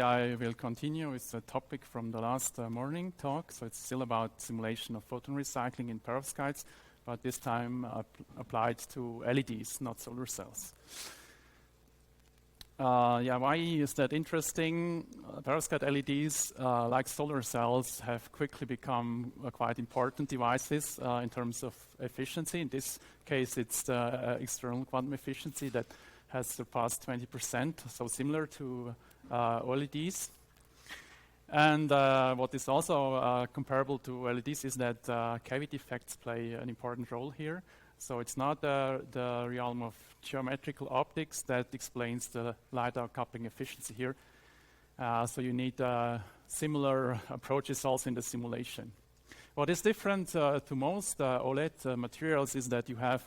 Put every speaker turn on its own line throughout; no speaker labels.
I will continue with the topic from the last morning talk. So it's still about simulation of photon recycling in perovskites, but this time applied to LEDs, not solar cells. Why is that interesting? Perovskite LEDs, like solar cells, have quickly become quite important devices in terms of efficiency. In this case, it's the external quantum efficiency that has surpassed 20%, so similar to OLEDs. And what is also comparable to LEDs is that cavity effects play an important role here. So it's not the realm of geometrical optics that explains the light-out coupling efficiency here. So you need similar approaches also in the simulation. What is different to most OLED materials is that you have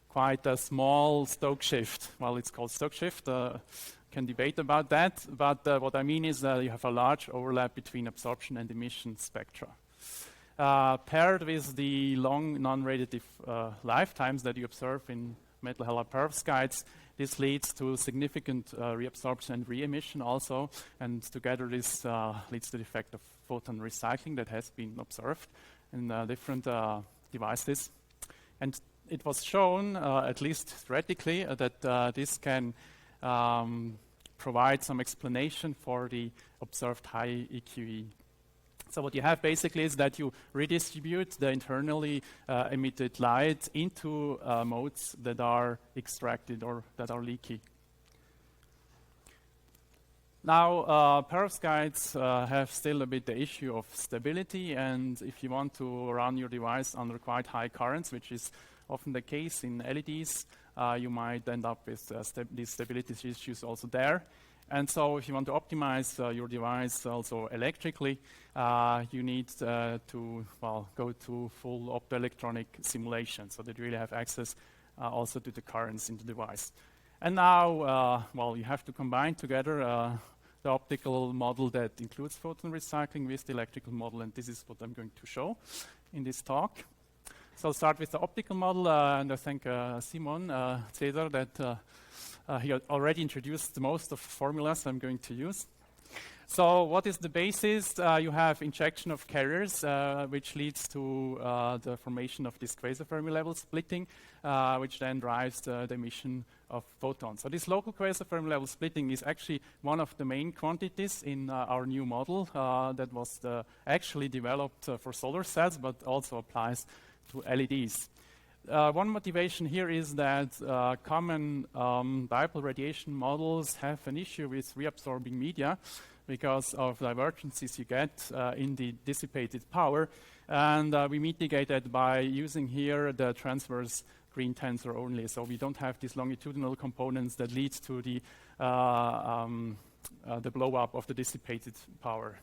quite a small Stokes shift. Well, it's called Stokes shift. Can debate about that, but what I mean is that you have a large overlap between absorption and emission spectra. Paired with the long non-radiative lifetimes that you observe in metal halide perovskites, this leads to significant reabsorption and re-emission also, and together this leads to the effect of photon recycling that has been observed in different devices. And it was shown, at least theoretically, that this can provide some explanation for the observed high EQE. So what you have basically is that you redistribute the internally emitted light into modes that are extracted or that are leaky. Now, perovskites have still a bit the issue of stability, and if you want to run your device under quite high currents, which is often the case in LEDs, you might end up with these stability issues also there. And so if you want to optimize your device also electrically, you need to go to full optoelectronic simulation so that you really have access also to the currents in the device. And now, you have to combine together the optical model that includes photon recycling with the electrical model, and this is what I'm going to show in this talk. So I'll start with the optical model, and I thank Simon Cesar that he already introduced most of the formulas I'm going to use. So what is the basis? You have injection of carriers, which leads to the formation of this quasi-Fermi level splitting, which then drives the emission of photons. So this local quasi-Fermi level splitting is actually one of the main quantities in our new model that was actually developed for solar cells, but also applies to LEDs. One motivation here is that common dipole radiation models have an issue with reabsorbing media because of divergences you get in the dissipated power, and we mitigate that by using here the transverse green tensor only. So we don't have these longitudinal components that lead to the blow up of the dissipated power.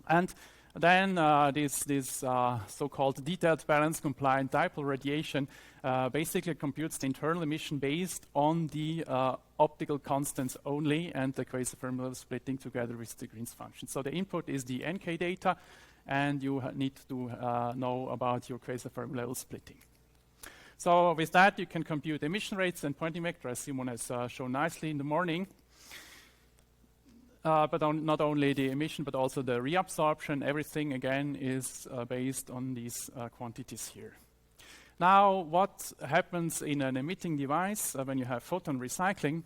And then this so-called detailed balance compliant dipole radiation basically computes the internal emission based on the optical constants only and the quasi-Fermi level splitting together with the Green's function. So the input is the NK data, and you need to know about your quasi-Fermi level splitting. So with that, you can compute emission rates and Poynting vector, as Simon has shown nicely in the morning. But not only the emission, but also the reabsorption. Everything, again, is based on these quantities here. Now, what happens in an emitting device when you have photon recycling?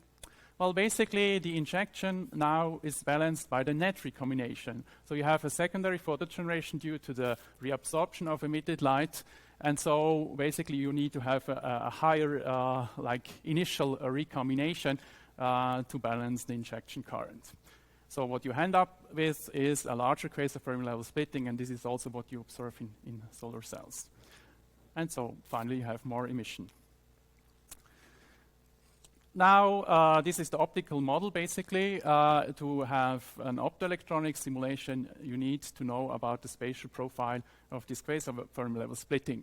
Well, basically, the injection now is balanced by the net recombination. So you have a secondary photogeneration due to the reabsorption of emitted light. And so, basically, you need to have a higher initial recombination to balance the injection current. So what you end up with is a larger quasi-Fermi level splitting, and this is also what you observe in solar cells. And so finally you have more emission. Now this is the optical model basically. To have an optoelectronic simulation, you need to know about the spatial profile of this quasi-Fermi level splitting.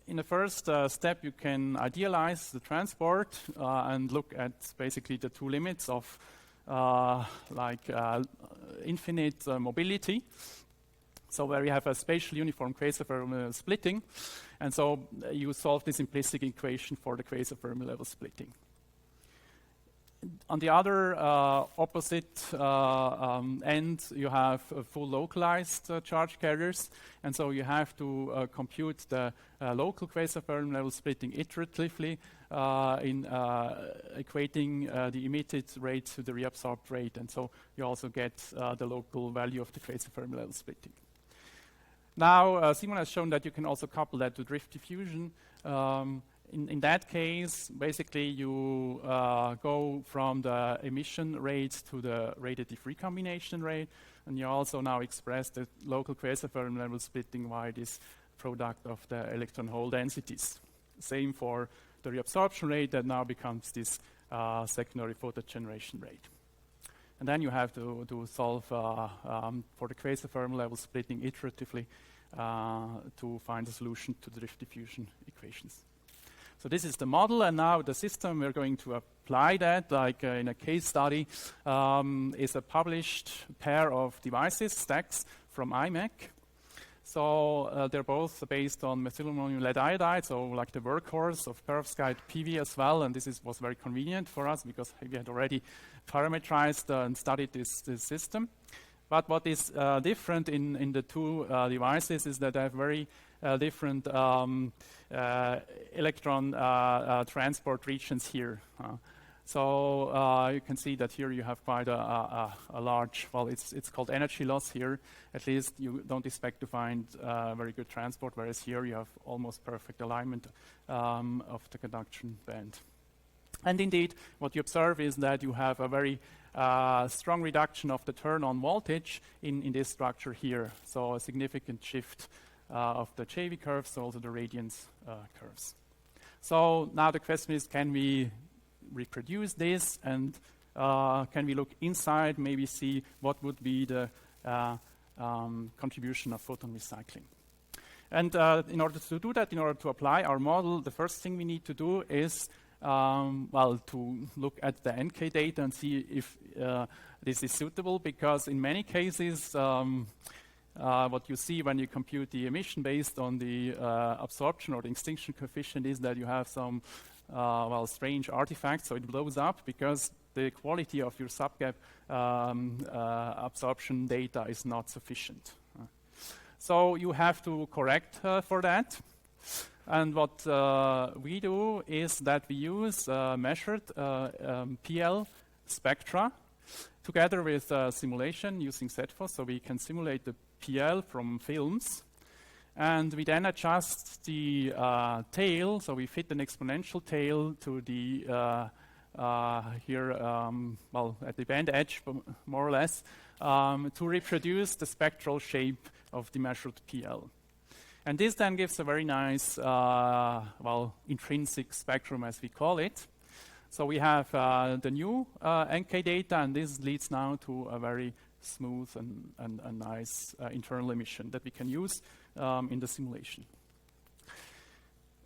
In the first step, you can idealize the transport and look at basically the two limits of infinite mobility. So where you have a spatial uniform quasi-Fermi level splitting, and so you solve this implicit equation for the quasi-Fermi level splitting. On the other opposite end, you have full localized charge carriers, and so you have to compute the local quasi-Fermi level splitting iteratively in equating the emitted rate to the reabsorbed rate, and so you also get the local value of the quasi-Fermi level splitting. Now, Simon has shown that you can also couple that to drift diffusion. In that case, basically you go from the emission rate to the radiative recombination rate, and you also now express the local quasi-Fermi level splitting via this product of the electron hole densities. Same for the reabsorption rate, that now becomes this secondary photogeneration rate. And then you have to solve for the quasi-Fermi level splitting iteratively to find a solution to the drift diffusion equations. So this is the model, and now the system we're going to apply that, like in a case study, is a published pair of devices, stacks from IMEC. So they're both based on methylammonium lead iodide, so like the workhorse of perovskite PV as well, and this was very convenient for us because we had already parameterized and studied this system. But what is different in the two devices is that they have very different electron transport regions here. So you can see that here you have quite a large, well, it's called energy loss here. At least you don't expect to find very good transport, whereas here you have almost perfect alignment of the conduction band. And indeed, what you observe is that you have a very strong reduction of the turn-on voltage in this structure here. So a significant shift of the JV curves, also the radiance curves. So now the question is, can we reproduce this, and can we look inside, maybe see what would be the contribution of photon recycling? And in order to do that, in order to apply our model, the first thing we need to do is to look at the NK data and see if this is suitable, because in many cases, what you see when you compute the emission based on the absorption or the extinction coefficient is that you have some strange artifacts, so it blows up because the quality of your subgap absorption data is not sufficient. So you have to correct for that. And what we do is that we use measured PL spectra together with simulation using ZFOS, so we can simulate the PL from films. And we then adjust the tail, so we fit an exponential tail to the here, at the band edge, more or less, to reproduce the spectral shape of the measured PL. And this then gives a very nice, intrinsic spectrum, as we call it. So we have the new NK data, and this leads now to a very smooth and nice internal emission that we can use in the simulation.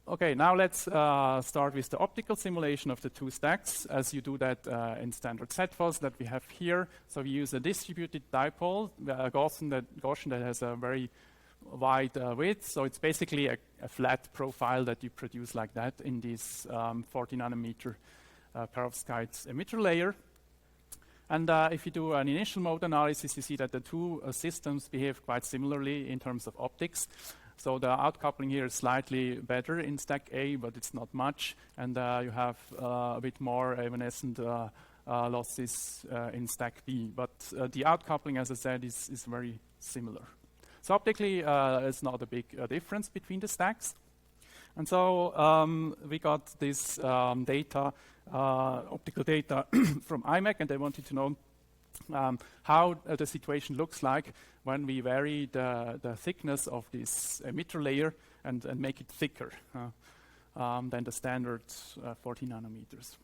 Okay, now let's start with the optical simulation of the two stacks, as you do that in standard ZFOS that we have here. So we use a distributed dipole, Gaussian that has a very wide width. So it's basically a flat profile that you produce like that in this 40 nanometer perovskite emitter layer. And if you do an initial mode analysis, you see that the two systems behave quite similarly in terms of optics. So the outcoupling here is slightly better in stack A, but it's not much. And you have a bit more evanescent losses in stack B. But the outcoupling, as I said, is very similar. So optically, it's not a big difference between the stacks. And so we got this data, optical data from IMEC, and they wanted to know how the situation looks like when we vary the thickness of this emitter layer and make it thicker than the standard 40 nanometers.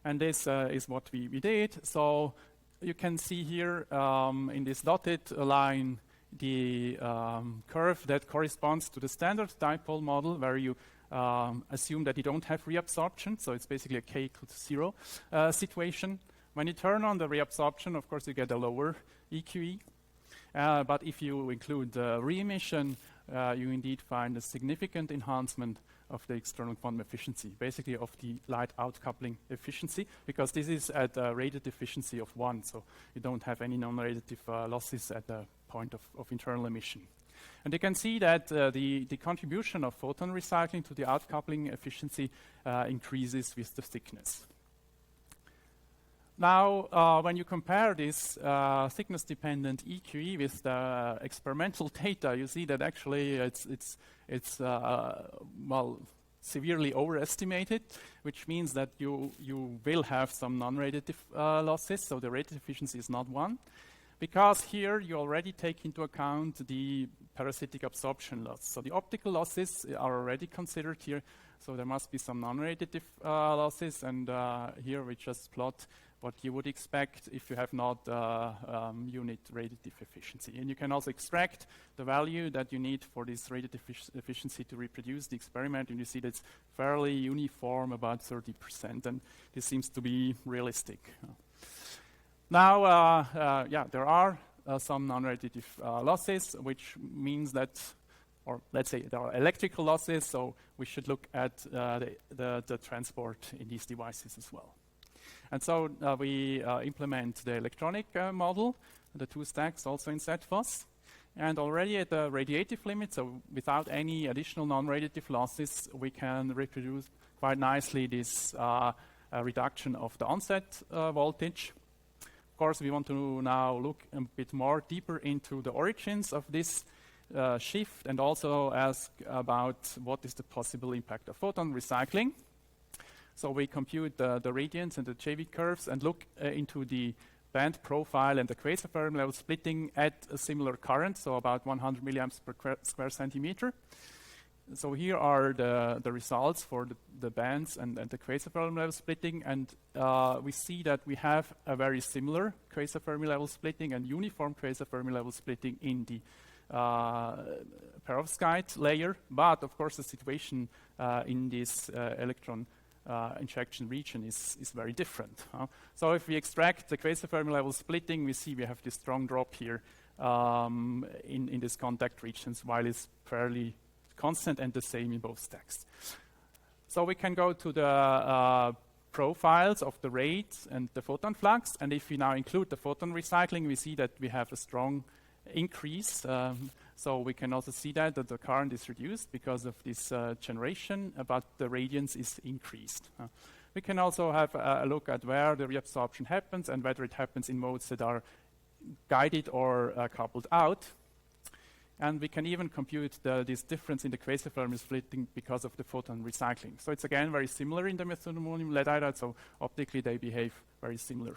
And this is what we did. So you can see here in this dotted line the curve that corresponds to the standard dipole model, where you assume that you don't have reabsorption, so it's basically a k equals 0 situation. When you turn on the reabsorption, of course, you get a lower EQE. But if you include the re-emission, you indeed find a significant enhancement the external quantum efficiency, basically of the light outcoupling efficiency, because this is at a radiative efficiency of 1, so you don't have any non-radiative losses at the point of internal emission. And you can see that the contribution of photon recycling to the outcoupling efficiency increases with the thickness. Now, when you compare this thickness-dependent EQE with the experimental data, you see that actually it's well, severely overestimated, which means that you will have some non-radiative losses, so the radiative efficiency is not 1. Because here you already take into account the parasitic absorption loss. So the optical losses are already considered here, so there must be some non-radiative losses, and here we just plot what you would expect if you have not unit radiative efficiency. And you can also extract the value that you need for this radiative efficiency to reproduce the experiment, and you see that it's fairly uniform, about 30%, and this seems to be realistic. Now, yeah, there are some non-radiative losses, which means that, or let's say there are electrical losses, so we should look at the transport in these devices as well. And so we implement the electronic model, the 2 stacks also in ZFOS. And already at the radiative limit, so without any additional non-radiative losses, we can reproduce quite nicely this reduction of the onset voltage. Of course, we want to now look a bit more deeper into the origins of this shift, and also ask about what is the possible impact of photon recycling. So we compute the radiance and the JV curves and look into the band profile and the quasar fermi level splitting at a similar current, so about 100 milliamps per square centimeter. So here are the results for the bands and the quasar Fermi level splitting, and we see that we have a very similar quasar Fermi level splitting and uniform quasar Fermi level splitting in the perovskite layer, but of course the situation in this electron injection region is very different. So if we extract the quasar Fermi level splitting, we see we have this strong drop here in these contact regions, while it's fairly constant and the same in both stacks. So we can go to the profiles of the rates and the photon flux, and if we now include the photon recycling, we see that we have a strong increase. So we can also see that the current is reduced because of this generation, but the radiance is increased. We can also have a look at where the reabsorption happens and whether it happens in modes that are guided or coupled out. And we can even compute this difference in the quasar Fermi splitting because of the photon recycling. So it's again very similar in the methylammonium lead, so optically they behave very similar.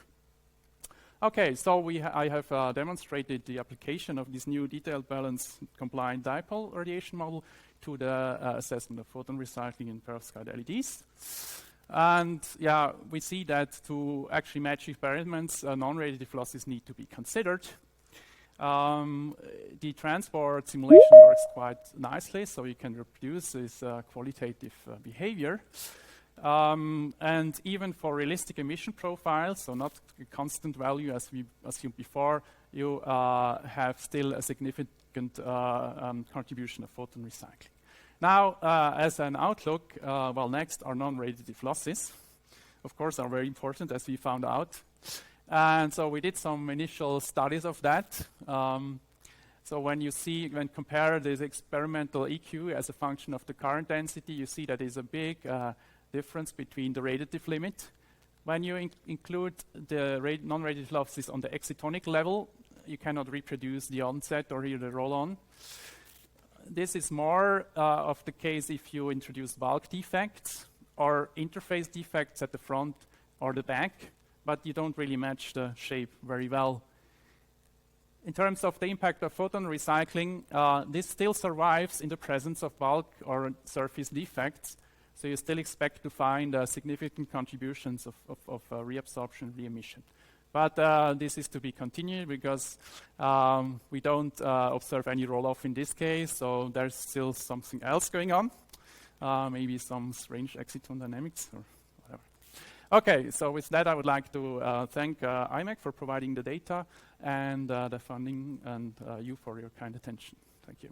Okay, so I have demonstrated the application of this new detailed balance compliant dipole radiation model to the assessment of photon recycling in perovskite LEDs. And yeah, we see that to actually match experiments, non-radiative losses need to be considered. The transport simulation works quite nicely, so you can reproduce this qualitative behavior. And even for realistic emission profiles, so not a constant value as we assumed before, you have still a significant contribution of photon recycling. Now, as an outlook, well, next are non-radiative losses. Of course, are very important, as we found out. And so we did some initial studies of that. So when compare this experimental EQ as a function of the current density, you see that there's a big difference between the radiative limit. When you include the non-radiative losses on the excitonic level, you cannot reproduce the onset or here the roll-on. This is more of the case if you introduce bulk defects or interface defects at the front or the back, but you don't really match the shape very well. In terms of the impact of photon recycling, this still survives in the presence of bulk or surface defects, so you still expect to find significant contributions of reabsorption, re-emission. But this is to be continued because we don't observe any roll-off in this case, so there's still something else going on, maybe some strange exciton dynamics or whatever. Okay, so with that I would like to thank IMEC for providing the data and the funding, and you for your kind attention. Thank you.